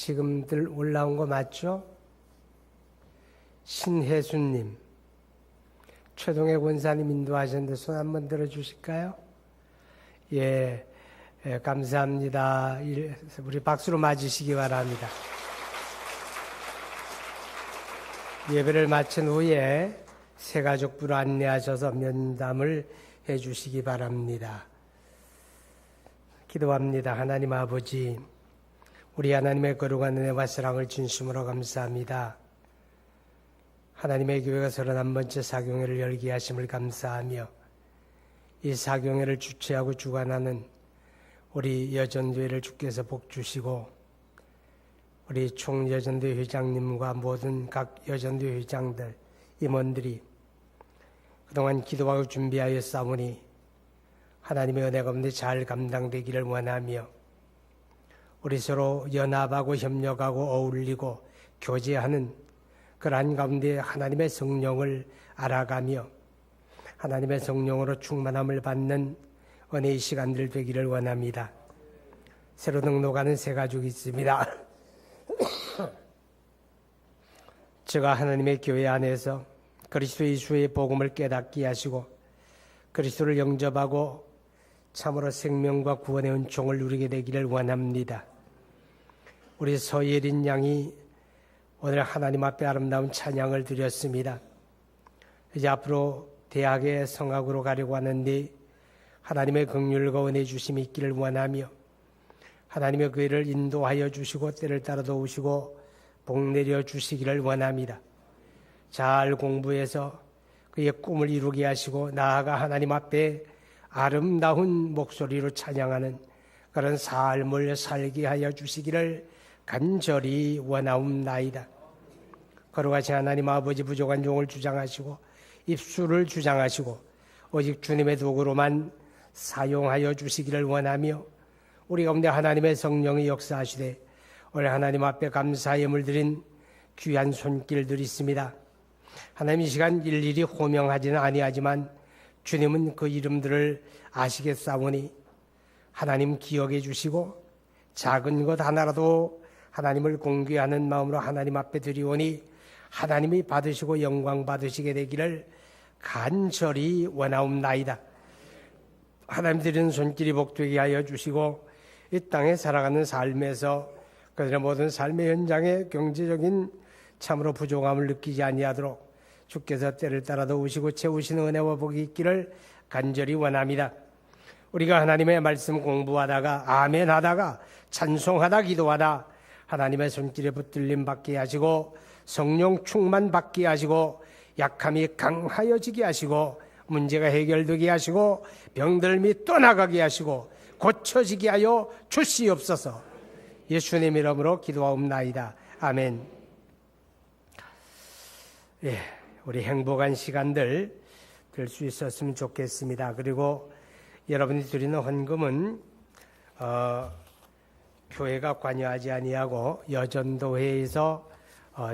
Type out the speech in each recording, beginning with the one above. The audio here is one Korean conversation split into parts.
지금들 올라온 거 맞죠? 신혜수님, 최동혜 권사님 인도하셨는데 손 한번 들어주실까요? 예, 감사합니다. 우리 박수로 맞으시기 바랍니다. 예배를 마친 후에 새가족부로 안내하셔서 면담을 해주시기 바랍니다. 기도합니다. 하나님 아버지, 우리 하나님의 거룩한 은혜와 사랑을 진심으로 감사합니다. 하나님의 교회가 31번째 사경회를 열게 하심을 감사하며 이 사경회를 주최하고 주관하는 우리 여전교회를 주께서 복주시고 우리 총여전교회 회장님과 모든 각 여전교회 회장들, 임원들이 그동안 기도하고 준비하여 싸우니 하나님의 은혜 가운데 잘 감당되기를 원하며 우리 서로 연합하고 협력하고 어울리고 교제하는 그러한 가운데 하나님의 성령을 알아가며 하나님의 성령으로 충만함을 받는 은혜의 시간들 되기를 원합니다. 새로 등록하는 새 가족이 있습니다. 제가 하나님의 교회 안에서 그리스도 예수의 복음을 깨닫게 하시고 그리스도를 영접하고 참으로 생명과 구원의 은총을 누리게 되기를 원합니다. 우리 서예린 양이 오늘 하나님 앞에 아름다운 찬양을 드렸습니다. 이제 앞으로 대학의 성악으로 가려고 하는데 하나님의 긍휼과 은혜 주심이 있기를 원하며 하나님의 교회를 인도하여 주시고 때를 따라 도우시고 복내려 주시기를 원합니다. 잘 공부해서 그의 꿈을 이루게 하시고 나아가 하나님 앞에 아름다운 목소리로 찬양하는 그런 삶을 살게 하여 주시기를 간절히 원하옵나이다. 거룩하신 하나님 아버지, 부족한 종을 주장하시고 입술을 주장하시고 오직 주님의 도구로만 사용하여 주시기를 원하며 우리 가운데 하나님의 성령이 역사하시되 오늘 하나님 앞에 감사의 예물 드린 귀한 손길들이 있습니다. 하나님 이 시간 일일이 호명하지는 아니하지만 주님은 그 이름들을 아시겠사오니 하나님 기억해 주시고 작은 것 하나라도 하나님을 공개하는 마음으로 하나님 앞에 드리오니 하나님이 받으시고 영광 받으시게 되기를 간절히 원하옵나이다. 하나님 드리는 손길이 복되게 하여 주시고 이 땅에 살아가는 삶에서 그들의 모든 삶의 현장에 경제적인 참으로 부족함을 느끼지 아니하도록 주께서 때를 따라 도우시고 채우시는 은혜와 복이 있기를 간절히 원합니다. 우리가 하나님의 말씀 공부하다가 아멘 하다가 찬송하다 기도하다 하나님의 손길에 붙들림 받게 하시고 성령 충만 받게 하시고 약함이 강하여지게 하시고 문제가 해결되게 하시고 병들미 떠나가게 하시고 고쳐지게 하여 주시옵소서. 예수님 이름으로 기도하옵나이다. 아멘. 예, 우리 행복한 시간들 될 수 있었으면 좋겠습니다. 그리고 여러분이 드리는 헌금은 교회가 관여하지 아니하고 여전도회에서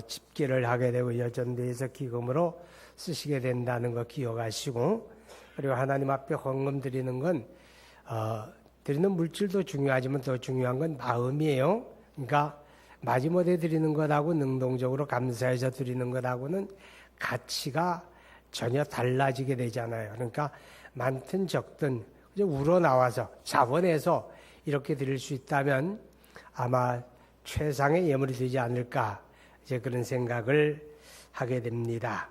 집계를 하게 되고 여전도회에서 기금으로 쓰시게 된다는 거 기억하시고, 그리고 하나님 앞에 헌금 드리는 건 드리는 물질도 중요하지만 더 중요한 건 마음이에요. 그러니까 마지못해 드리는 것하고 능동적으로 감사해서 드리는 것하고는 가치가 전혀 달라지게 되잖아요. 그러니까 많든 적든 우러나와서 자원해서 이렇게 드릴 수 있다면 아마 최상의 예물이 되지 않을까, 이제 그런 생각을 하게 됩니다.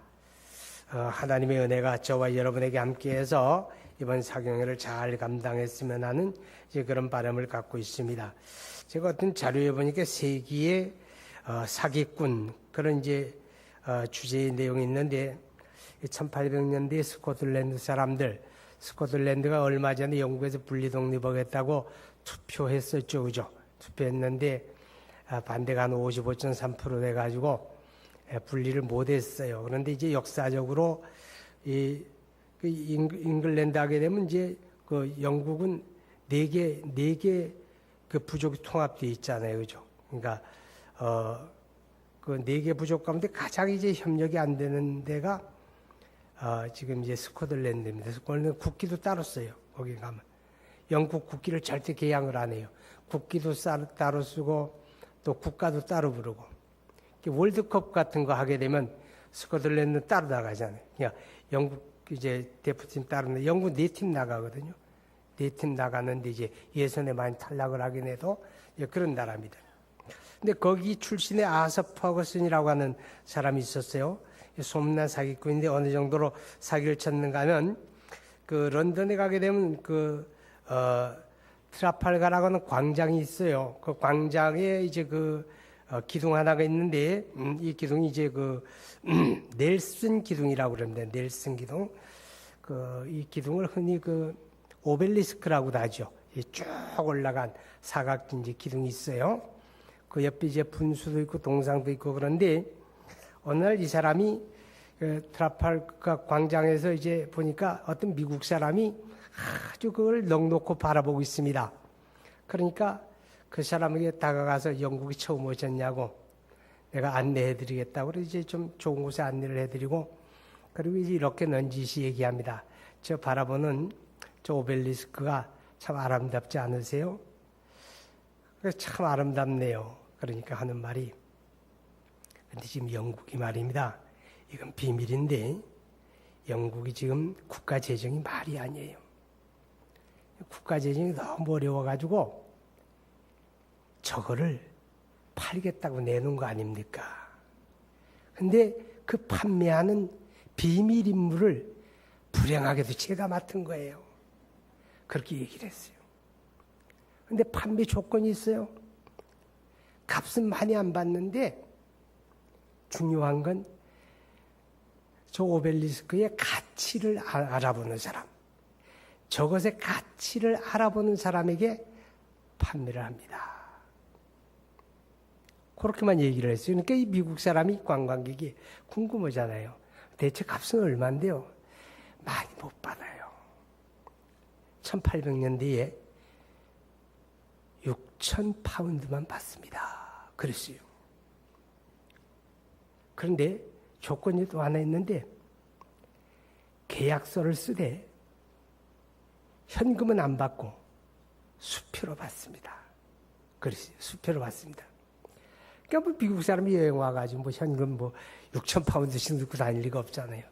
하나님의 은혜가 저와 여러분에게 함께해서 이번 사경회를 잘 감당했으면 하는 이제 그런 바람을 갖고 있습니다. 제가 어떤 자료에 보니까 세기의 사기꾼 그런 이제 주제의 내용이 있는데 1800년대 스코틀랜드 사람들, 스코틀랜드가 얼마 전에 영국에서 분리 독립하겠다고 투표했었죠, 그죠? 투표했는데 반대가 한 55.3% 돼가지고 분리를 못했어요. 그런데 이제 역사적으로 이 잉글랜드 하게 되면 이제 그 영국은 네 개 그 부족이 통합되어 있잖아요, 그죠? 그러니까 그 네 개 부족 가운데 가장 이제 협력이 안 되는 데가 지금 이제 스코틀랜드입니다. 스코틀랜드 국기도 따로 써요. 거기 가면 영국 국기를 절대 개양을 안 해요. 국기도 따로 쓰고 또 국가도 따로 부르고, 월드컵 같은 거 하게 되면 스코틀랜드는 따로 나가잖아요. 그러니까 영국 이제 대표팀 따로, 영국 4팀 나가거든요. 4팀 나가는데 이제 예선에 많이 탈락을 하긴 해도 그런 나라입니다. 근데 거기 출신의 아서 퍼거슨이라고 하는 사람이 있었어요. 소문난 사기꾼인데 어느 정도로 사기를 쳤는가 하면, 그 런던에 가게 되면 트라팔가라고 하는 광장이 있어요. 그 광장에 이제 기둥 하나가 있는데, 이 기둥이 이제 넬슨 기둥이라고 그럽니다. 넬슨 기둥. 이 기둥을 흔히 오벨리스크라고도 하죠. 쭉 올라간 사각진 이제 기둥이 있어요. 그 옆에 이제 분수도 있고 동상도 있고 그런데, 어느 날 이 사람이 트라팔가 광장에서 이제 보니까 어떤 미국 사람이 아주 그걸 넋놓고 바라보고 있습니다. 그러니까 그 사람에게 다가가서 영국이 처음 오셨냐고, 내가 안내해드리겠다고 그래서 이제 좀 좋은 곳에 안내를 해드리고, 그리고 이제 이렇게 넌지시 얘기합니다. 저 바라보는 저 오벨리스크가 참 아름답지 않으세요? 참 아름답네요. 그러니까 하는 말이, 근데 지금 영국이 말입니다. 이건 비밀인데, 영국이 지금 국가 재정이 말이 아니에요. 국가 재정이 너무 어려워가지고 저거를 팔겠다고 내놓은 거 아닙니까? 근데 그 판매하는 비밀 임무를 불행하게도 제가 맡은 거예요. 그렇게 얘기를 했어요. 근데 판매 조건이 있어요. 값은 많이 안 받는데 중요한 건 저 오벨리스크의 가치를 알아보는 사람, 저것의 가치를 알아보는 사람에게 판매를 합니다. 그렇게만 얘기를 했어요. 그러니까 이 미국 사람이, 관광객이 궁금하잖아요. 대체 값은 얼마인데요? 많이 못 받아요. 1800년대에 6,000파운드만 받습니다. 그랬어요. 그런데 조건이 또 하나 있는데, 계약서를 쓰되 현금은 안 받고 수표로 받습니다. 그랬어요. 수표로 받습니다. 그러니까 미국 사람이 여행 와가지고 현금 6,000파운드씩 넣고 다닐 리가 없잖아요.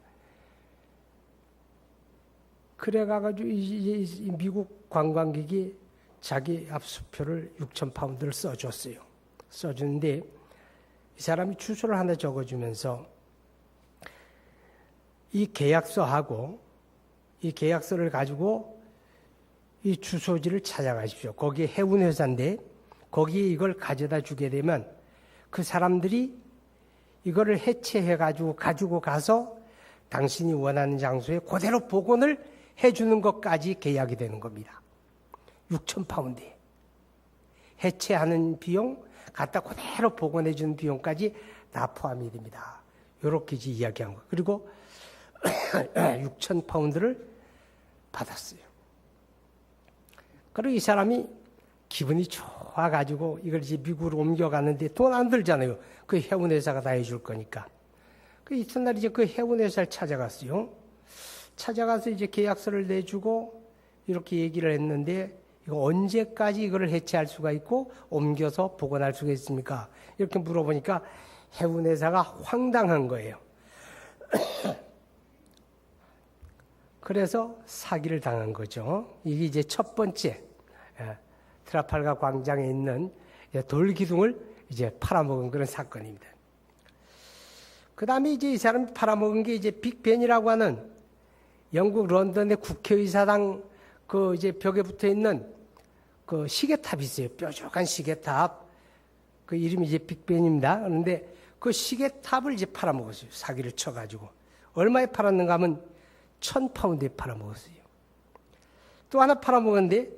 그래가지고 이 미국 관광객이 자기 앞 수표를 6,000파운드를 써줬어요. 써주는데 이 사람이 주소를 하나 적어주면서, 이 계약서하고 이 계약서를 가지고 이 주소지를 찾아가십시오. 거기에 해운회사인데 거기에 이걸 가져다 주게 되면 그 사람들이 이거를 해체해가지고 가지고 가서 당신이 원하는 장소에 그대로 복원을 해주는 것까지 계약이 되는 겁니다. 6,000파운드에. 해체하는 비용, 갖다 그대로 복원해주는 비용까지 다 포함이 됩니다. 이렇게 이야기한 거. 그리고 6,000파운드를 받았어요. 그리고 이 사람이 기분이 좋아가지고 이걸 이제 미국으로 옮겨가는데 돈 안 들잖아요. 그 해운회사가 다 해줄 거니까. 그 이튿날 이제 그 해운회사를 찾아갔어요. 찾아가서 이제 계약서를 내주고 이렇게 얘기를 했는데, 이거 언제까지 이거를 해체할 수가 있고 옮겨서 복원할 수가 있습니까? 이렇게 물어보니까 해운회사가 황당한 거예요. 그래서 사기를 당한 거죠. 이게 이제 첫 번째, 트라팔가 광장에 있는 돌기둥을 이제 팔아먹은 그런 사건입니다. 그 다음에 이제 이 사람이 팔아먹은 게 이제 빅벤이라고 하는 영국 런던의 국회의사당 그 이제 벽에 붙어 있는 그 시계탑이 있어요. 뾰족한 시계탑. 그 이름이 이제 빅벤입니다. 그런데 그 시계탑을 이제 팔아먹었어요. 사기를 쳐가지고. 얼마에 팔았는가 하면 1,000파운드에 팔아먹었어요. 또 하나 팔아먹었는데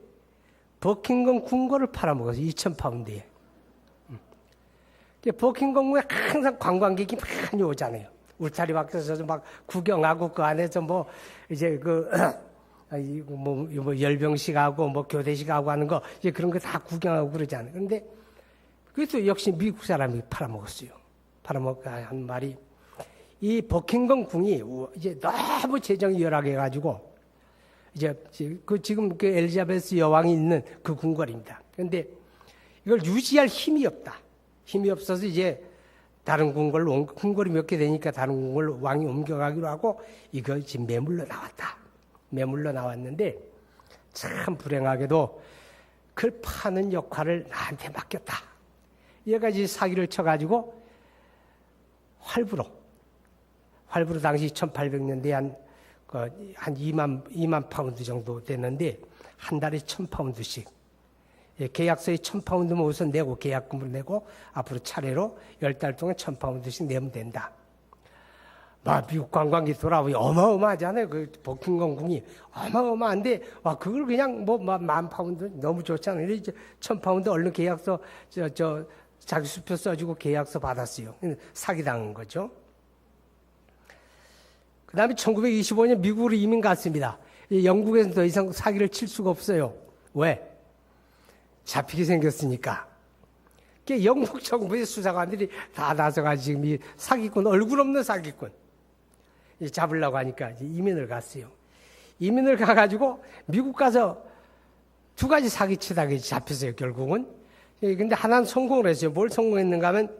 버킹엄 궁궐을 팔아먹었어요. 2,000파운드에. 버킹엄궁에 항상 관광객이 많이 오잖아요. 울타리 밖에서 막 구경하고 그 안에서 뭐 이제 열병식 하고 뭐 교대식 하고 하는 거 이제 그런 거 다 구경하고 그러잖아요. 그런데 그것도 역시 미국 사람이 팔아먹었어요. 팔아먹고 한 말이, 이 버킹엄 궁이 이제 너무 재정이 열악해가지고 이제 지금 그 엘리자베스 여왕이 있는 그 궁궐입니다. 그런데 이걸 유지할 힘이 없다. 힘이 없어서 이제 다른 궁궐로 궁궐이 몇 개 되니까 다른 궁궐로 왕이 옮겨가기로 하고 이거 지금 매물로 나왔다. 매물로 나왔는데 참 불행하게도 그걸 파는 역할을 나한테 맡겼다. 얘가 이제 사기를 쳐가지고 활부로 당시 1800년대에 한 2만 파운드 정도 됐는데 한 달에 1000파운드씩 계약서에 1000파운드만 우선 내고 계약금을 내고 앞으로 차례로 10달 동안 1000파운드씩 내면 된다. 미국 관광객 돌아오니 어마어마하잖아요. 그 버킹엄 궁이 어마어마한데 그걸 그냥 10,000파운드 너무 좋잖아요. 이제 1000파운드 얼른 계약서 자기 수표 써주고 계약서 받았어요. 사기당한 거죠. 그 다음에 1925년 미국으로 이민 갔습니다. 영국에서는 더 이상 사기를 칠 수가 없어요. 왜? 잡히게 생겼으니까. 영국 정부의 수사관들이 다 나서가지고 지금 이 사기꾼, 얼굴 없는 사기꾼 잡으려고 하니까 이제 이민을 갔어요. 이민을 가가지고 미국 가서 두 가지 사기치다가 잡혔어요, 결국은. 근데 하나는 성공을 했어요. 뭘 성공했는가 하면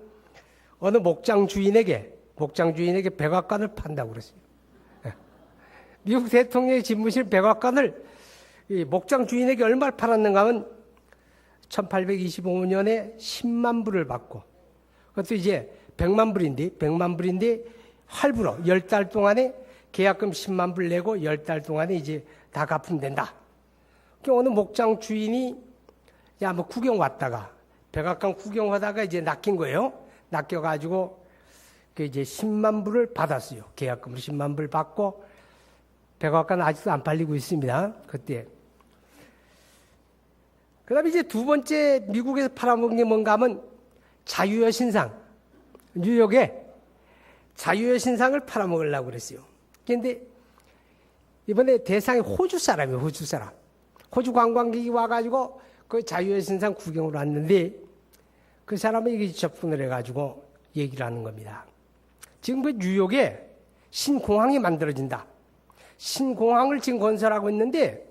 어느 목장 주인에게 백악관을 판다고 그랬어요. 미국 대통령의 집무실 백악관을 목장 주인에게 얼마를 팔았는가 하면 1825년에 10만 불을 받고 그것도 이제 100만 불인데 할부로 10달 동안에 계약금 10만 불 내고 10달 동안에 이제 다 갚으면 된다. 어느 목장 주인이 구경 왔다가 백악관 구경하다가 이제 낚인 거예요. 낚여가지고 이제 10만 불을 받았어요. 계약금을 10만 불 받고 백악관 아직도 안 팔리고 있습니다. 그때. 그 다음에 이제 두 번째 미국에서 팔아먹은 게 뭔가 하면 자유의 신상. 뉴욕에 자유의 신상을 팔아먹으려고 그랬어요. 그런데 이번에 대상이 호주 사람이에요. 호주 사람. 호주 관광객이 와가지고 그 자유의 신상 구경을 왔는데 그 사람이 접근을 해가지고 얘기를 하는 겁니다. 지금 그 뉴욕에 신공항이 만들어진다. 신공항을 지금 건설하고 있는데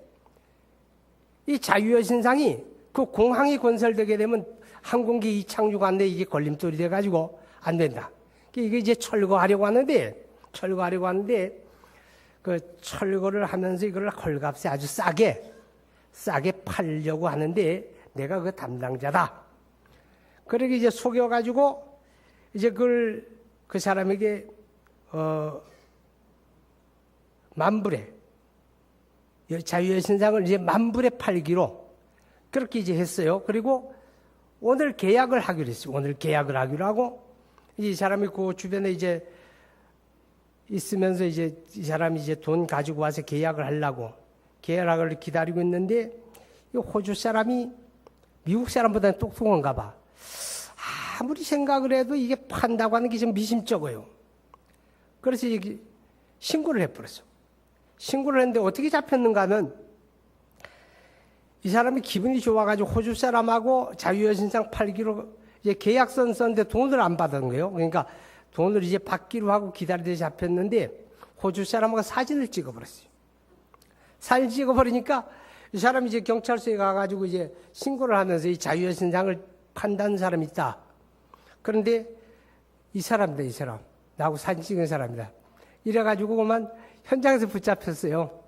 이 자유의 신상이 그 공항이 건설되게 되면 항공기 이착륙 안돼 이게 걸림돌이 돼가지고 안 된다. 이게 이제 철거하려고 하는데 그 철거를 하면서 이걸 헐값에 아주 싸게 팔려고 하는데 내가 그 담당자다. 그러게 이제 속여가지고 이제 그 사람에게 만불에 자유의 신상을 이제 만불에 팔기로 그렇게 이제 했어요. 그리고 오늘 계약을 하기로 했어요. 오늘 계약을 하기로 하고 이 사람이 그 주변에 이제 있으면서 이제 이 사람이 이제 돈 가지고 와서 계약을 하려고 계약을 기다리고 있는데 이 호주 사람이 미국 사람보다는 똑똑한가 봐. 아무리 생각을 해도 이게 판다고 하는 게 좀 미심쩍어요. 그래서 이게 신고를 해버렸어. 신고를 했는데 어떻게 잡혔는가 하면 이 사람이 기분이 좋아가지고 호주 사람하고 자유의 신상 팔기로 이제 계약서 썼는데 돈을 안 받은 거예요. 그러니까 돈을 이제 받기로 하고 기다리다 잡혔는데 호주 사람하고 사진을 찍어버렸어요. 사진 찍어버리니까 이 사람이 이제 경찰서에 가가지고 이제 신고를 하면서 이 자유의 신상을 판다는 사람이 있다. 그런데 이 사람. 나하고 사진 찍은 사람이다. 이래가지고 그만 현장에서 붙잡혔어요.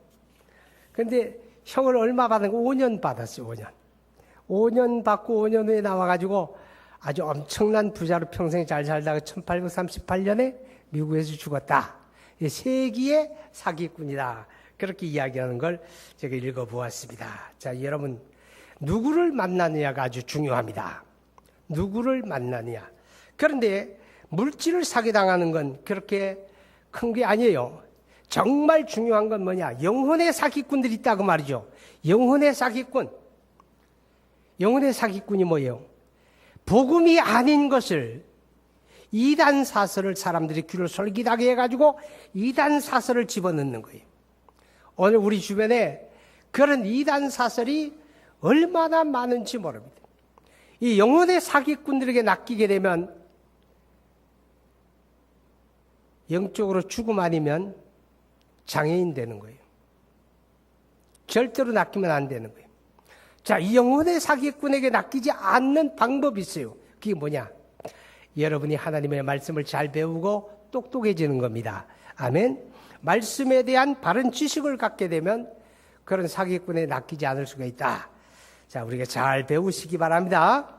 근데 형을 얼마 받은 거 5년 받았어요. 5년 받고 5년 후에 나와가지고 아주 엄청난 부자로 평생 잘 살다가 1838년에 미국에서 죽었다. 세기의 사기꾼이다. 그렇게 이야기하는 걸 제가 읽어보았습니다. 자, 여러분 누구를 만나느냐가 아주 중요합니다. 누구를 만나느냐. 그런데 물질을 사기당하는 건 그렇게 큰 게 아니에요. 정말 중요한 건 뭐냐? 영혼의 사기꾼들이 있다고 말이죠. 영혼의 사기꾼. 영혼의 사기꾼이 뭐예요? 복음이 아닌 것을 이단 사설을 사람들이 귀를 솔깃하게 해가지고 이단 사설을 집어넣는 거예요. 오늘 우리 주변에 그런 이단 사설이 얼마나 많은지 모릅니다. 이 영혼의 사기꾼들에게 낚이게 되면 영적으로 죽음 아니면 장애인 되는 거예요. 절대로 낚이면 안 되는 거예요. 자, 이 영혼의 사기꾼에게 낚이지 않는 방법이 있어요. 그게 뭐냐? 여러분이 하나님의 말씀을 잘 배우고 똑똑해지는 겁니다. 아멘. 말씀에 대한 바른 지식을 갖게 되면 그런 사기꾼에 낚이지 않을 수가 있다. 자, 우리가 잘 배우시기 바랍니다.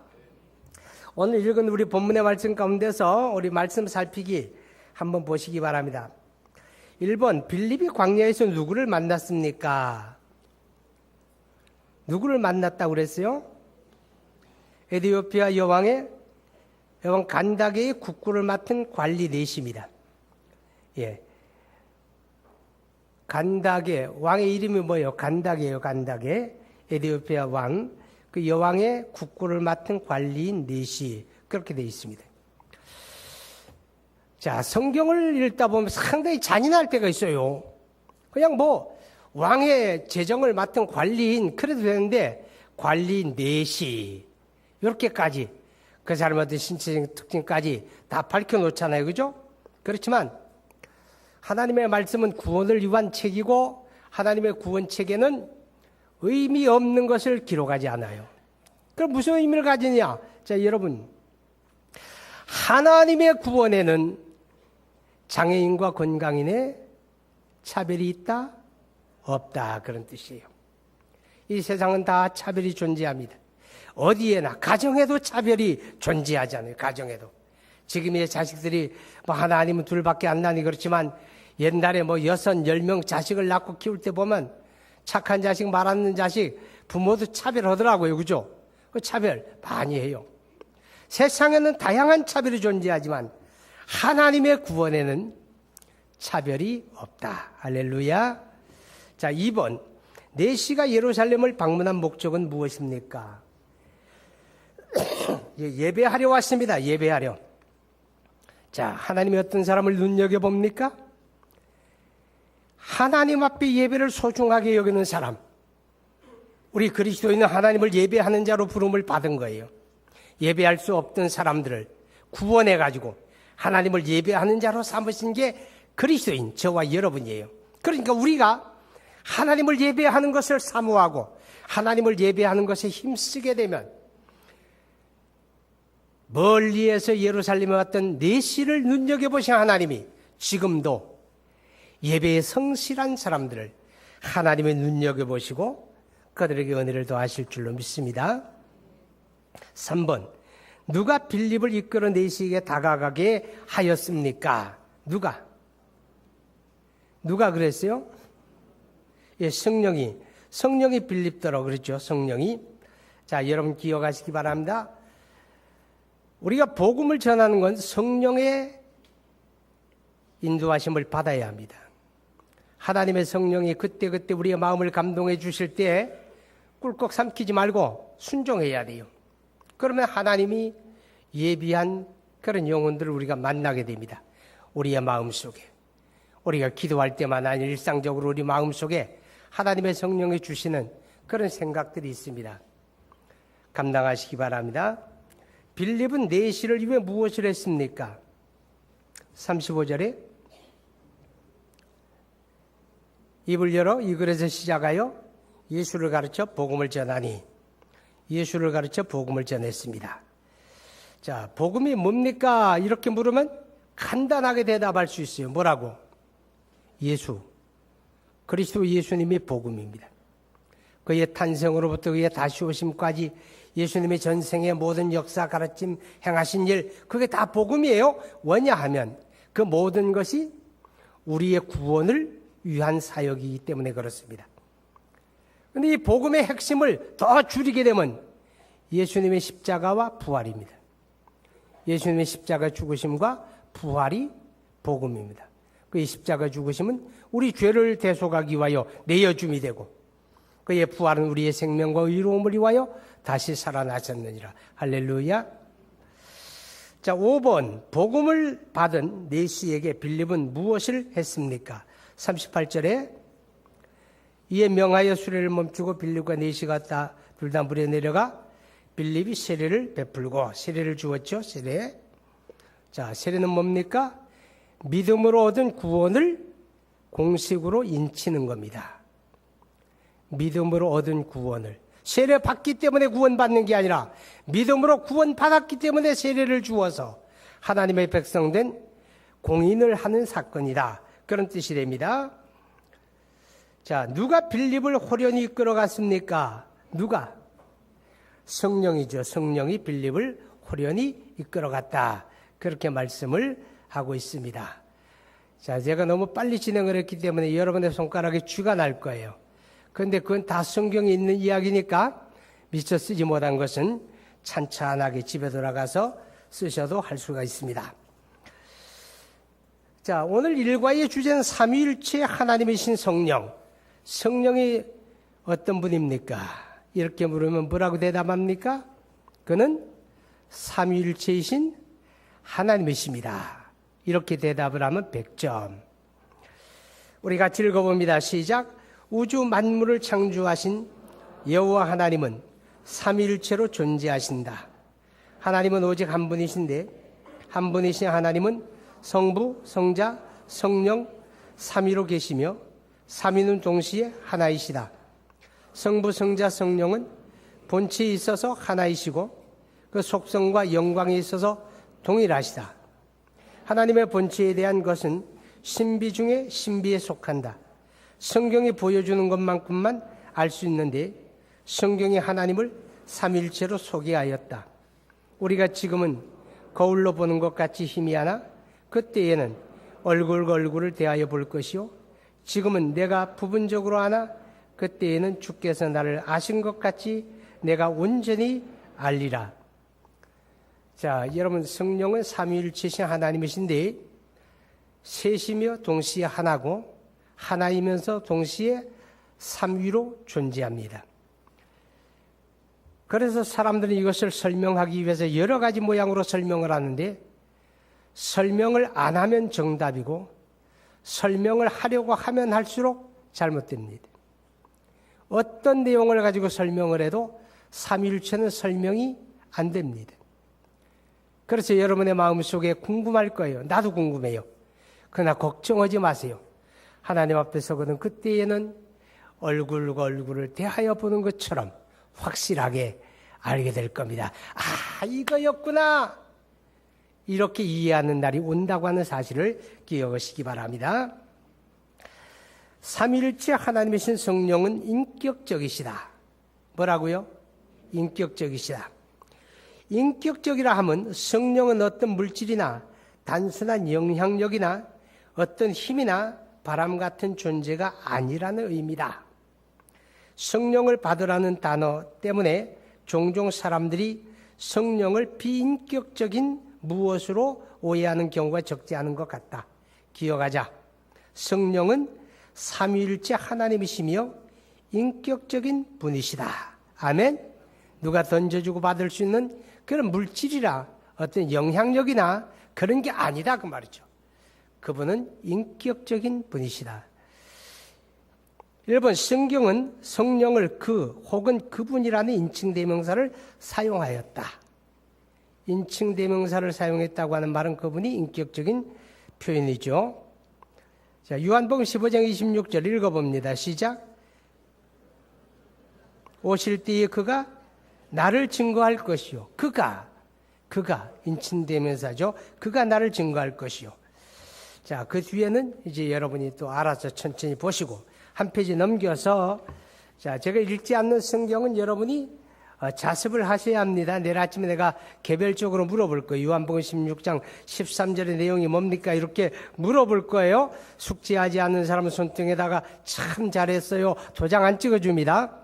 오늘 읽은 우리 본문의 말씀 가운데서 우리 말씀 살피기 한번 보시기 바랍니다. 1번, 빌립이 광야에서 누구를 만났습니까? 누구를 만났다고 그랬어요? 에티오피아 여왕 간다게의 국구를 맡은 관리 넷입니다. 예. 간다게, 왕의 이름이 뭐예요? 간다게예요, 간다게. 에티오피아 왕, 그 여왕의 국구를 맡은 관리인 넷이 그렇게 되어 있습니다. 자, 성경을 읽다 보면 상당히 잔인할 때가 있어요. 그냥 뭐 왕의 재정을 맡은 관리인 그래도 되는데 관리인 넷이 이렇게까지 그 사람한테 신체적인 특징까지 다 밝혀놓잖아요. 그죠? 그렇지만 하나님의 말씀은 구원을 위한 책이고 하나님의 구원책에는 의미 없는 것을 기록하지 않아요. 그럼 무슨 의미를 가지냐? 자, 여러분, 하나님의 구원에는 장애인과 건강인의 차별이 있다? 없다. 그런 뜻이에요. 이 세상은 다 차별이 존재합니다. 어디에나, 가정에도 차별이 존재하잖아요. 가정에도. 지금의 자식들이 뭐 하나 아니면 둘밖에 안 나니 그렇지만 옛날에 뭐 6, 10명 자식을 낳고 키울 때 보면 착한 자식, 말 안 듣는 자식 부모도 차별하더라고요. 그죠? 그 차별 많이 해요. 세상에는 다양한 차별이 존재하지만 하나님의 구원에는 차별이 없다. 할렐루야. 자, 2번. 내시가 예루살렘을 방문한 목적은 무엇입니까? 예배하려 왔습니다. 예배하려. 자, 하나님이 어떤 사람을 눈여겨봅니까? 하나님 앞에 예배를 소중하게 여기는 사람. 우리 그리스도인은 하나님을 예배하는 자로 부름을 받은 거예요. 예배할 수 없던 사람들을 구원해가지고 하나님을 예배하는 자로 삼으신 게 그리스도인, 저와 여러분이에요. 그러니까 우리가 하나님을 예배하는 것을 사모하고 하나님을 예배하는 것에 힘쓰게 되면 멀리에서 예루살렘에 왔던 내시를 눈여겨보신 하나님이 지금도 예배에 성실한 사람들을 하나님의 눈여겨보시고 그들에게 은혜를 더하실 줄로 믿습니다. 3번. 누가 빌립을 이끌어 내시에게 다가가게 하였습니까? 누가 그랬어요? 예, 성령이 빌립더라고 그랬죠. 성령이. 자, 여러분 기억하시기 바랍니다. 우리가 복음을 전하는 건 성령의 인도하심을 받아야 합니다. 하나님의 성령이 그때그때 우리의 마음을 감동해 주실 때 꿀꺽 삼키지 말고 순종해야 돼요. 그러면 하나님이 예비한 그런 영혼들을 우리가 만나게 됩니다. 우리의 마음속에. 우리가 기도할 때마다 일상적으로 우리 마음속에 하나님의 성령이 주시는 그런 생각들이 있습니다. 감당하시기 바랍니다. 빌립은 내시를 위해 무엇을 했습니까? 35절에 입을 열어 이 글에서 시작하여 예수를 가르쳐 복음을 전하니 예수를 가르쳐 복음을 전했습니다. 자, 복음이 뭡니까? 이렇게 물으면 간단하게 대답할 수 있어요. 뭐라고? 예수. 그리스도 예수님이 복음입니다. 그의 탄생으로부터 그의 다시 오심까지 예수님의 전생의 모든 역사, 가르침, 행하신 일, 그게 다 복음이에요. 왜냐하면 그 모든 것이 우리의 구원을 위한 사역이기 때문에 그렇습니다. 그런데 이 복음의 핵심을 더 줄이게 되면 예수님의 십자가와 부활입니다. 예수님의 십자가 죽으심과 부활이 복음입니다. 그의 십자가 죽으심은 우리 죄를 대속하기 위하여 내어줌이 되고 그의 부활은 우리의 생명과 의로움을 위하여 다시 살아나셨느니라. 할렐루야. 자, 5번. 복음을 받은 내시에게 빌립은 무엇을 했습니까? 38절에 이에 명하여 수레를 멈추고 빌립과 내시가 둘 다 물에 내려가 빌립이 세례를 베풀고 세례를 주었죠. 세례. 자, 세례는 뭡니까? 믿음으로 얻은 구원을 공식으로 인치는 겁니다. 믿음으로 얻은 구원을. 세례 받기 때문에 구원받는 게 아니라 믿음으로 구원받았기 때문에 세례를 주어서 하나님의 백성된 공인을 하는 사건이다. 그런 뜻이 됩니다. 자, 누가 빌립을 호련히 이끌어갔습니까? 누가? 성령이죠. 성령이 빌립을 호련히 이끌어갔다. 그렇게 말씀을 하고 있습니다. 자, 제가 너무 빨리 진행을 했기 때문에 여러분의 손가락에 쥐가 날 거예요. 그런데 그건 다 성경에 있는 이야기니까 미처 쓰지 못한 것은 찬찬하게 집에 돌아가서 쓰셔도 할 수가 있습니다. 자, 오늘 일과의 주제는 삼위일체 하나님이신 성령. 성령이 어떤 분입니까? 이렇게 물으면 뭐라고 대답합니까? 그는 삼위일체이신 하나님이십니다. 이렇게 대답을 하면 100점. 우리 같이 읽어봅니다. 시작. 우주 만물을 창조하신 여호와 하나님은 삼위일체로 존재하신다. 하나님은 오직 한 분이신데 한 분이신 하나님은 성부, 성자, 성령 삼위로 계시며 삼위는 동시에 하나이시다. 성부, 성자, 성령은 본체에 있어서 하나이시고 그 속성과 영광에 있어서 동일하시다. 하나님의 본체에 대한 것은 신비 중에 신비에 속한다. 성경이 보여주는 것만큼만 알 수 있는데 성경이 하나님을 삼위일체로 소개하였다. 우리가 지금은 거울로 보는 것 같이 희미하나 그때에는 얼굴과 얼굴을 대하여 볼 것이요 지금은 내가 부분적으로 아나 그때에는 주께서 나를 아신 것 같이 내가 온전히 알리라. 자, 여러분, 성령은 삼위일체신 하나님이신데 셋이며 동시에 하나고 하나이면서 동시에 삼위로 존재합니다. 그래서 사람들은 이것을 설명하기 위해서 여러 가지 모양으로 설명을 하는데 설명을 안 하면 정답이고 설명을 하려고 하면 할수록 잘못됩니다. 어떤 내용을 가지고 설명을 해도 삼위일체는 설명이 안 됩니다. 그래서 여러분의 마음속에 궁금할 거예요. 나도 궁금해요. 그러나 걱정하지 마세요. 하나님 앞에서 그는 그때에는 얼굴과 얼굴을 대하여 보는 것처럼 확실하게 알게 될 겁니다. 아, 이거였구나. 이렇게 이해하는 날이 온다고 하는 사실을 기억하시기 바랍니다. 삼위일체 하나님이신 성령은 인격적이시다. 뭐라고요? 인격적이시다. 인격적이라 하면 성령은 어떤 물질이나 단순한 영향력이나 어떤 힘이나 바람 같은 존재가 아니라는 의미다. 성령을 받으라는 단어 때문에 종종 사람들이 성령을 비인격적인 무엇으로 오해하는 경우가 적지 않은 것 같다. 기억하자. 성령은 삼위일체 하나님이시며 인격적인 분이시다. 아멘. 누가 던져주고 받을 수 있는 그런 물질이라 어떤 영향력이나 그런 게 아니다 그 말이죠. 그분은 인격적인 분이시다. 1번 성경은 성령을 그 혹은 그분이라는 인칭대명사를 사용하였다. 인칭대명사를 사용했다고 하는 말은 그분이 인격적인 표현이죠. 자, 요한복음 15장 26절 읽어봅니다. 시작. 오실 때에 그가 나를 증거할 것이요. 그가 인칭대명사죠. 그가 나를 증거할 것이요. 자, 그 뒤에는 이제 여러분이 또 알아서 천천히 보시고 한 페이지 넘겨서 자, 제가 읽지 않는 성경은 여러분이 자습을 하셔야 합니다. 내일 아침에 내가 개별적으로 물어볼 거예요. 요한복음 16장 13절의 내용이 뭡니까? 이렇게 물어볼 거예요. 숙지하지 않는 사람은 손등에다가 참 잘했어요. 도장 안 찍어줍니다.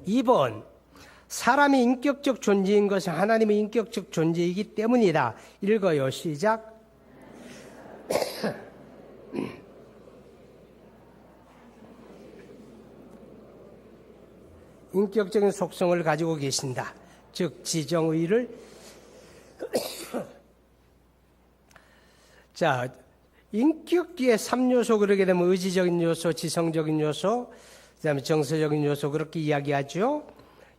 2번 사람이 인격적 존재인 것은 하나님의 인격적 존재이기 때문이다. 읽어요. 시작. 인격적인 속성을 가지고 계신다. 즉 지정의를 자, 인격기의 3요소 그러게 되면 의지적인 요소, 지성적인 요소, 그다음에 정서적인 요소 그렇게 이야기하죠.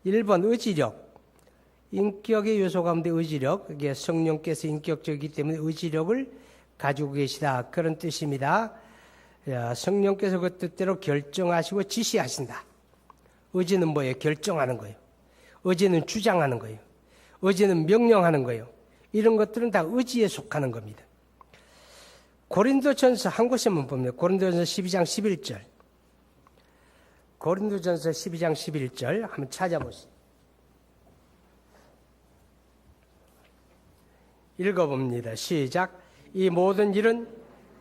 1번 의지력. 인격의 요소 가운데 의지력. 그게 성령께서 인격적이기 때문에 의지력을 가지고 계시다. 그런 뜻입니다. 성령께서 그 뜻대로 결정하시고 지시하신다. 의지는 뭐예요? 결정하는 거예요. 의지는 주장하는 거예요. 의지는 명령하는 거예요. 이런 것들은 다 의지에 속하는 겁니다. 고린도전서 한 곳에만 보면 고린도전서 12장 11절. 고린도전서 12장 11절 한번 찾아보시죠. 읽어봅니다. 시작. 이 모든 일은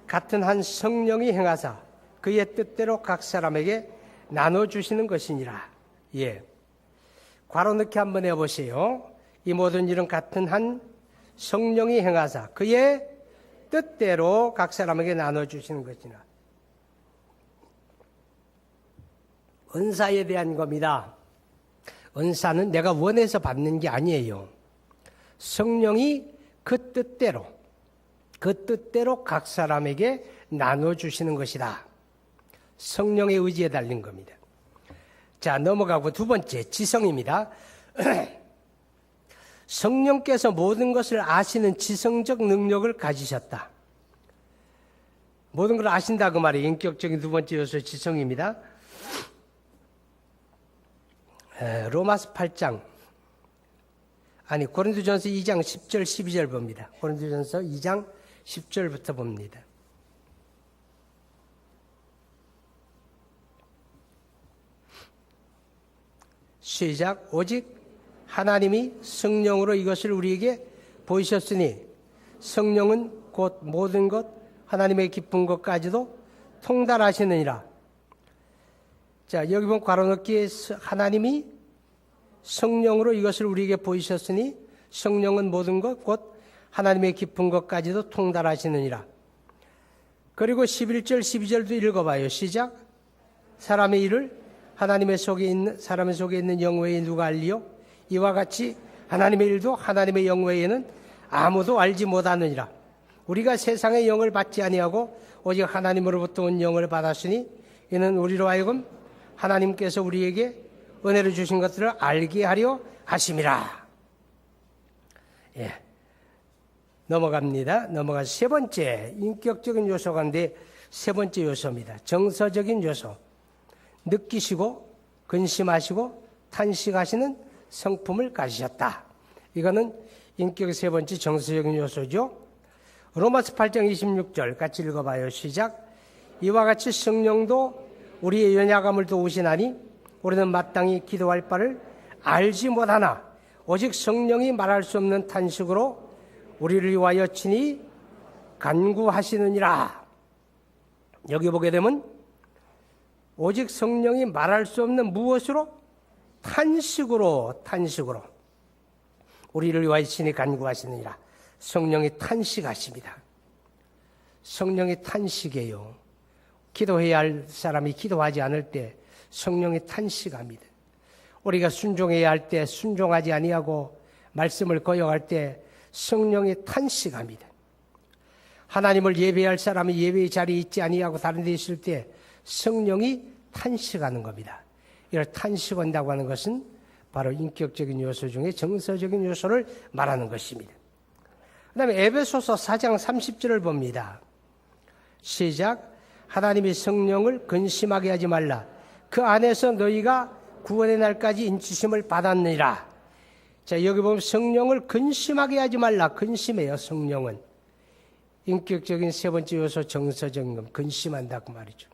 같은 한 성령이 행하사 그의 뜻대로 각 사람에게 나눠주시는 것이니라. 예. 괄호 넣기 한번 해보세요. 이 모든 일은 같은 한 성령이 행하사 그의 뜻대로 각 사람에게 나눠주시는 것이니라. 은사에 대한 겁니다. 은사는 내가 원해서 받는 게 아니에요. 성령이 그 뜻대로 각 사람에게 나눠주시는 것이다. 성령의 의지에 달린 겁니다. 자, 넘어가고 두 번째, 지성입니다. 성령께서 모든 것을 아시는 지성적 능력을 가지셨다. 모든 걸 아신다 그 말이 인격적인 두 번째 요소 지성입니다. 로마서 8장 고린도전서 2장 10절 12절 봅니다. 고린도전서 2장 10절부터 봅니다. 시작. 오직 하나님이 성령으로 이것을 우리에게 보이셨으니 성령은 곧 모든 것 하나님의 깊은 것까지도 통달하시느니라. 자, 여기 보면 괄호 넣기에 하나님이 성령으로 이것을 우리에게 보이셨으니 성령은 모든 것 곧 하나님의 깊은 것까지도 통달하시느니라. 그리고 11절 12절도 읽어봐요. 시작. 사람의 일을 사람의 속에 있는 영 외에 누가 알리요? 이와 같이 하나님의 일도 하나님의 영 외에는 아무도 알지 못하느니라. 우리가 세상의 영을 받지 아니하고 오직 하나님으로부터 온 영을 받았으니 이는 우리로 하여금 하나님께서 우리에게 은혜를 주신 것들을 알게 하려 하심이라. 예. 넘어가서 세 번째 인격적인 요소 가운데 세 번째 요소입니다. 정서적인 요소. 느끼시고 근심하시고 탄식하시는 성품을 가지셨다. 이거는 인격의 세 번째 정서적인 요소죠. 로마서 8장 26절 같이 읽어봐요. 시작. 이와 같이 성령도 우리의 연약함을 도우시나니 우리는 마땅히 기도할 바를 알지 못하나 오직 성령이 말할 수 없는 탄식으로 우리를 위하여 친히 간구하시느니라. 여기 보게 되면 오직 성령이 말할 수 없는 무엇으로? 탄식으로 우리를 위하여 친히 간구하시느니라. 성령이 탄식하십니다. 성령이 탄식해요. 기도해야 할 사람이 기도하지 않을 때 성령이 탄식합니다. 우리가 순종해야 할 때 순종하지 아니하고 말씀을 거역할 때 성령이 탄식합니다. 하나님을 예배할 사람이 예배의 자리에 있지 아니하고 다른 데 있을 때 성령이 탄식하는 겁니다. 이걸 탄식한다고 하는 것은 바로 인격적인 요소 중에 정서적인 요소를 말하는 것입니다. 그 다음에 에베소서 4장 30절을 봅니다. 시작. 하나님이 성령을 근심하게 하지 말라. 그 안에서 너희가 구원의 날까지 인치심을 받았느니라. 자, 여기 보면 성령을 근심하게 하지 말라. 근심해요, 성령은. 인격적인 세 번째 요소 정서적인 것, 근심한다 그 말이죠.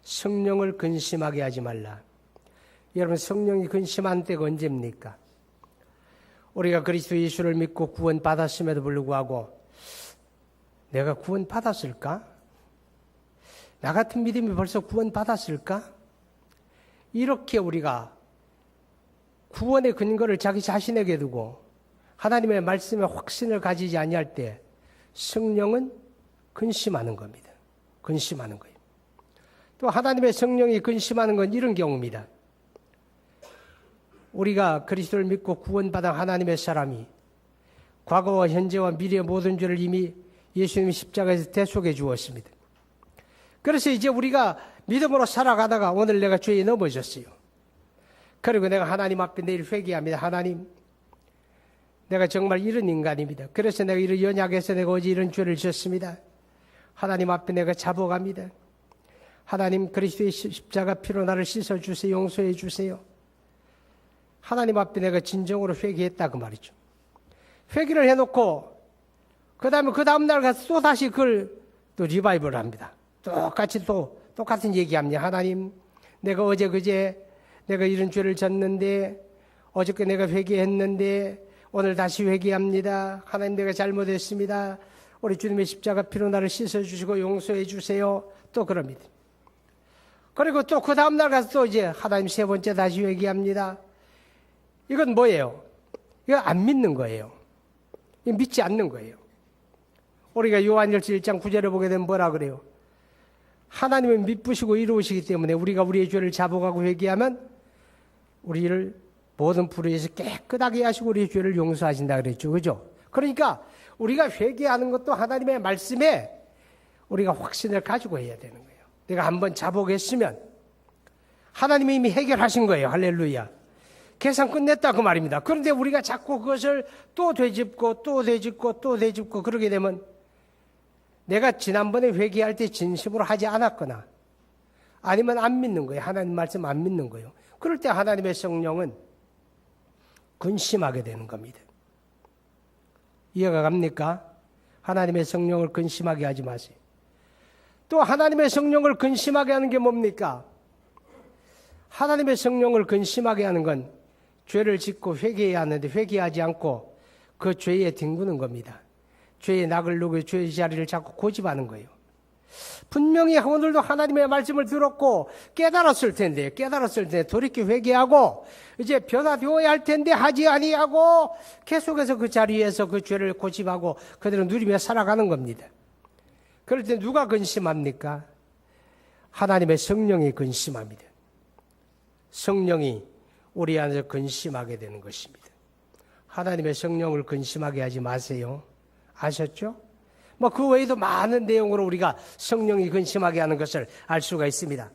성령을 근심하게 하지 말라. 여러분, 성령이 근심한 때가 언제입니까? 우리가 그리스도 예수를 믿고 구원 받았음에도 불구하고 내가 구원 받았을까? 나 같은 믿음이 벌써 구원 받았을까? 이렇게 우리가 구원의 근거를 자기 자신에게 두고 하나님의 말씀에 확신을 가지지 아니할 때 성령은 근심하는 겁니다. 근심하는 거예요. 또 하나님의 성령이 근심하는 건 이런 경우입니다. 우리가 그리스도를 믿고 구원받은 하나님의 사람이 과거와 현재와 미래의 모든 죄를 이미 예수님이 십자가에서 대속해 주었습니다. 그래서 이제 우리가 믿음으로 살아가다가 오늘 내가 죄에 넘어졌어요. 그리고 내가 하나님 앞에 내일 회개합니다. 하나님, 내가 정말 이런 인간입니다. 그래서 내가 이런 연약해서 내가 어제 이런 죄를 지었습니다. 하나님 앞에 내가 잡아갑니다. 하나님, 그리스도의 십자가 피로 나를 씻어주세요. 용서해 주세요. 하나님 앞에 내가 진정으로 회개했다 그 말이죠. 회개를 해놓고 그 다음 날 가서 또 다시 그걸 또 리바이벌 합니다. 똑같은 얘기합니다. 하나님, 내가 어제 그제 내가 이런 죄를 졌는데, 어저께 내가 회개했는데 오늘 다시 회개합니다. 하나님, 내가 잘못했습니다. 우리 주님의 십자가 피로 나를 씻어주시고 용서해 주세요. 또 그럽니다. 그리고 또 그 다음날 가서 또 이제 하나님 세 번째 다시 회개합니다. 이건 뭐예요? 이거 안 믿는 거예요. 이거 믿지 않는 거예요. 우리가 요한일서 1장 9절에 보게 되면 뭐라 그래요? 하나님은 미쁘시고 이로우시기 때문에 우리가 우리의 죄를 자복하고 회개하면 우리를 모든 불의에서 깨끗하게 하시고 우리의 죄를 용서하신다 그랬죠. 그죠? 그러니까 우리가 회개하는 것도 하나님의 말씀에 우리가 확신을 가지고 해야 되는 거예요. 내가 한번 자복했으면 하나님이 이미 해결하신 거예요. 할렐루야. 계산 끝냈다 그 말입니다. 그런데 우리가 자꾸 그것을 또 되짚고 그러게 되면 내가 지난번에 회개할 때 진심으로 하지 않았거나 아니면 안 믿는 거예요. 하나님 말씀 안 믿는 거예요. 그럴 때 하나님의 성령은 근심하게 되는 겁니다. 이해가 갑니까? 하나님의 성령을 근심하게 하지 마세요. 또 하나님의 성령을 근심하게 하는 게 뭡니까? 하나님의 성령을 근심하게 하는 건 죄를 짓고 회개해야 하는데 회개하지 않고 그 죄에 뒹구는 겁니다. 죄의 낙을 누고 죄의 자리를 자꾸 고집하는 거예요. 분명히 오늘도 하나님의 말씀을 들었고 깨달았을 텐데 돌이켜 회개하고 이제 변화되어야 할 텐데 하지 아니하고 계속해서 그 자리에서 그 죄를 고집하고 그대로 누리며 살아가는 겁니다. 그럴 때 누가 근심합니까? 하나님의 성령이 근심합니다. 성령이 우리 안에서 근심하게 되는 것입니다. 하나님의 성령을 근심하게 하지 마세요. 아셨죠? 그 외에도 많은 내용으로 우리가 성령이 근심하게 하는 것을 알 수가 있습니다.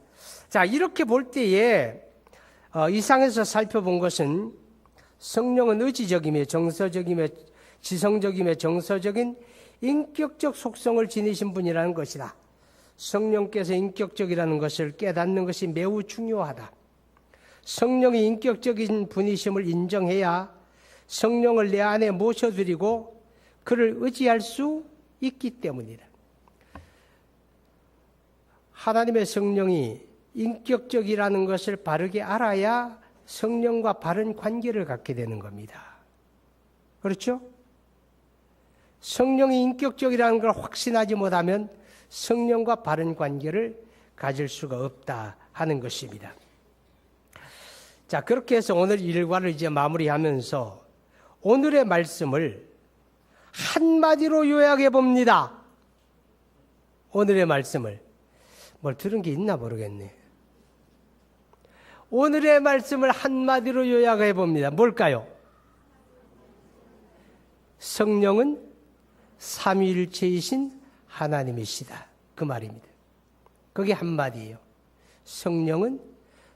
자, 이렇게 볼 때에 이상에서 살펴본 것은 성령은 의지적이며 정서적이며 지성적이며 정서적인 인격적 속성을 지니신 분이라는 것이다. 성령께서 인격적이라는 것을 깨닫는 것이 매우 중요하다. 성령이 인격적인 분이심을 인정해야 성령을 내 안에 모셔드리고 그를 의지할 수 있기 때문이다. 하나님의 성령이 인격적이라는 것을 바르게 알아야 성령과 바른 관계를 갖게 되는 겁니다. 그렇죠? 성령이 인격적이라는 걸 확신하지 못하면 성령과 바른 관계를 가질 수가 없다 하는 것입니다. 자, 그렇게 해서 오늘 일과를 이제 마무리하면서 오늘의 말씀을 한마디로 요약해 봅니다. 오늘의 말씀을. 뭘 들은 게 있나 모르겠네. 오늘의 말씀을 한마디로 요약해 봅니다. 뭘까요? 성령은 삼위일체이신 하나님이시다. 그 말입니다. 그게 한마디예요. 성령은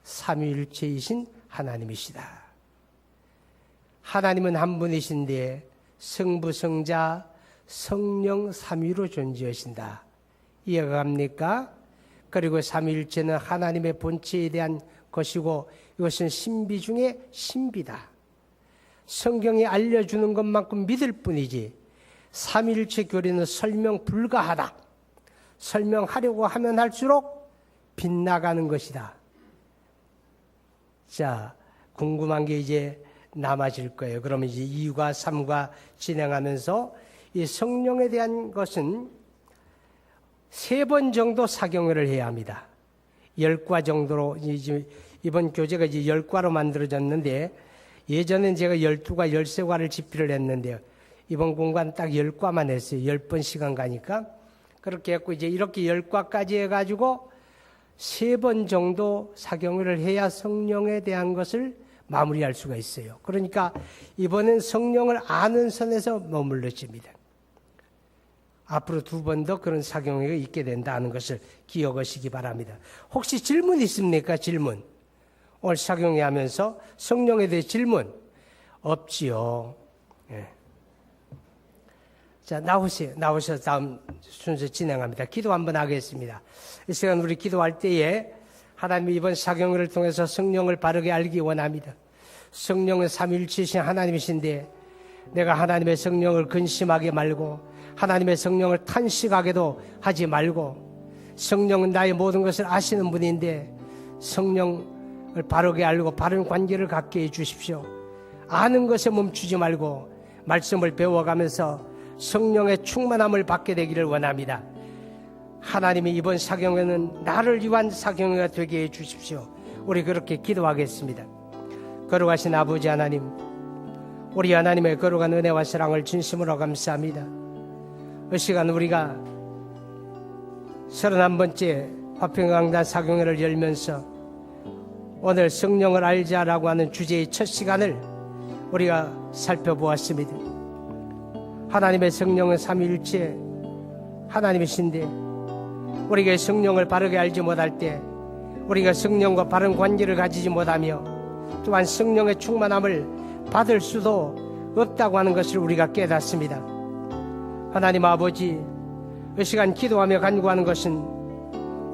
삼위일체이신 하나님이시다. 하나님은 한 분이신데 성부, 성자, 성령 삼위로 존재하신다. 이해가 갑니까? 그리고 삼위일체는 하나님의 본체에 대한 것이고 이것은 신비 중에 신비다. 성경이 알려주는 것만큼 믿을 뿐이지 삼위일체 교리는 설명 불가하다. 설명하려고 하면 할수록 빗나가는 것이다. 자, 궁금한 게 이제 남아질 거예요. 그러면 이제 2과 3과 진행하면서 이 성령에 대한 것은 3번 정도 사경회를 해야 합니다. 10과 정도로 이번 교재가 이제 10과로 만들어졌는데 예전엔 제가 12과 13과를 집필을 했는데요. 이번 공간 딱 10과만 했어요. 10번 시간 가니까. 그렇게 했고 이제 이렇게 10과까지 해가지고 3번 정도 사경회를 해야 성령에 대한 것을 마무리할 수가 있어요. 그러니까 이번엔 성령을 아는 선에서 머물러집니다. 앞으로 2번 더 그런 사경회가 있게 된다는 것을 기억하시기 바랍니다. 혹시 질문 있습니까? 질문. 오늘 사경회 하면서 성령에 대해 질문 없지요. 예. 자, 나오셔서 다음 순서 진행합니다. 기도 한번 하겠습니다. 이 시간 우리 기도할 때에 하나님이 이번 사경회를 통해서 성령을 바르게 알기 원합니다. 성령은 삼위일체이신 하나님이신데 내가 하나님의 성령을 근심하게 말고 하나님의 성령을 탄식하게도 하지 말고, 성령은 나의 모든 것을 아시는 분인데 성령을 바르게 알고 바른 관계를 갖게 해주십시오. 아는 것에 멈추지 말고 말씀을 배워가면서 성령의 충만함을 받게 되기를 원합니다. 하나님이 이번 사경회는 나를 위한 사경회가 되게 해주십시오. 우리 그렇게 기도하겠습니다. 거룩하신 아버지 하나님, 우리 하나님의 거룩한 은혜와 사랑을 진심으로 감사합니다. 이 시간 우리가 31번째 화평강단 사경회를 열면서 오늘 성령을 알자라고 하는 주제의 첫 시간을 우리가 살펴보았습니다. 하나님의 성령은 삼위일체 하나님이신데 우리가 성령을 바르게 알지 못할 때, 우리가 성령과 바른 관계를 가지지 못하며 또한 성령의 충만함을 받을 수도 없다고 하는 것을 우리가 깨닫습니다. 하나님 아버지, 이 시간 기도하며 간구하는 것은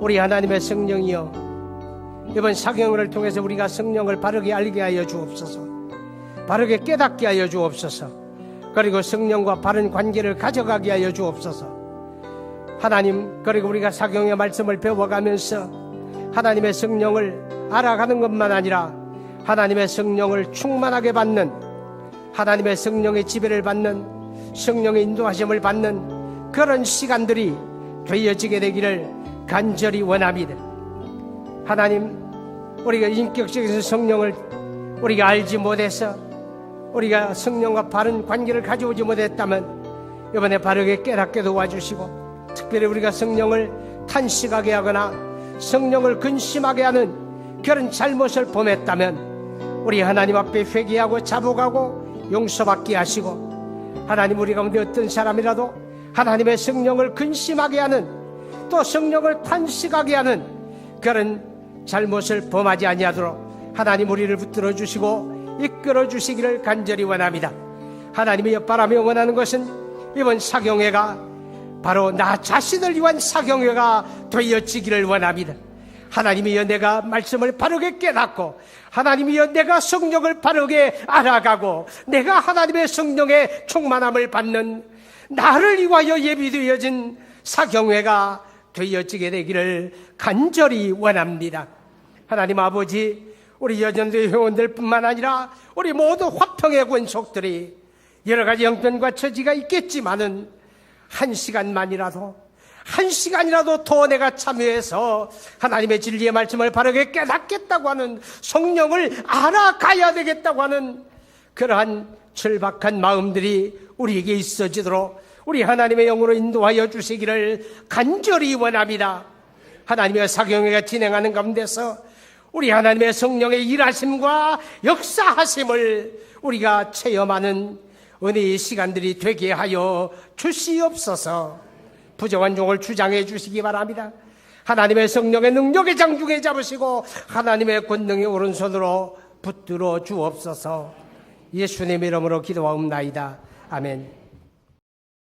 우리 하나님의 성령이여, 이번 사경을 통해서 우리가 성령을 바르게 알게 하여 주옵소서, 바르게 깨닫게 하여 주옵소서, 그리고 성령과 바른 관계를 가져가게 하여 주옵소서. 하나님, 그리고 우리가 사경의 말씀을 배워가면서 하나님의 성령을 알아가는 것만 아니라 하나님의 성령을 충만하게 받는, 하나님의 성령의 지배를 받는, 성령의 인도하심을 받는 그런 시간들이 되어지게 되기를 간절히 원합니다. 하나님, 우리가 인격적인 성령을 우리가 알지 못해서 우리가 성령과 바른 관계를 가져오지 못했다면 이번에 바르게 깨닫게 도와주시고, 특별히 우리가 성령을 탄식하게 하거나 성령을 근심하게 하는 그런 잘못을 범했다면 우리 하나님 앞에 회개하고 자복하고 용서받게 하시고, 하나님 우리 가운데 어떤 사람이라도 하나님의 성령을 근심하게 하는, 또 성령을 탄식하게 하는 그런 잘못을 범하지 아니하도록 하나님 우리를 붙들어 주시고 이끌어 주시기를 간절히 원합니다. 하나님이 바라며 원하는 것은 이번 사경회가 바로 나 자신을 위한 사경회가 되어지기를 원합니다. 하나님이여, 내가 말씀을 바르게 깨닫고, 하나님이여, 내가 성령을 바르게 알아가고, 내가 하나님의 성령의 충만함을 받는 나를 위하여 예비되어진 사경회가 되어지게 되기를 간절히 원합니다. 하나님 아버지, 우리 여전도의 회원들 뿐만 아니라 우리 모두 화평의 권속들이 여러 가지 형편과 처지가 있겠지만은 한 시간이라도 더 내가 참여해서 하나님의 진리의 말씀을 바르게 깨닫겠다고 하는, 성령을 알아가야 되겠다고 하는 그러한 절박한 마음들이 우리에게 있어지도록 우리 하나님의 영으로 인도하여 주시기를 간절히 원합니다. 하나님의 사경회가 진행하는 가운데서 우리 하나님의 성령의 일하심과 역사하심을 우리가 체험하는 은혜의 시간들이 되게 하여 주시옵소서. 부정한 종을 주장해 주시기 바랍니다. 하나님의 성령의 능력의 장중에 잡으시고 하나님의 권능의 오른손으로 붙들어 주옵소서. 예수님의 이름으로 기도하옵나이다. 아멘.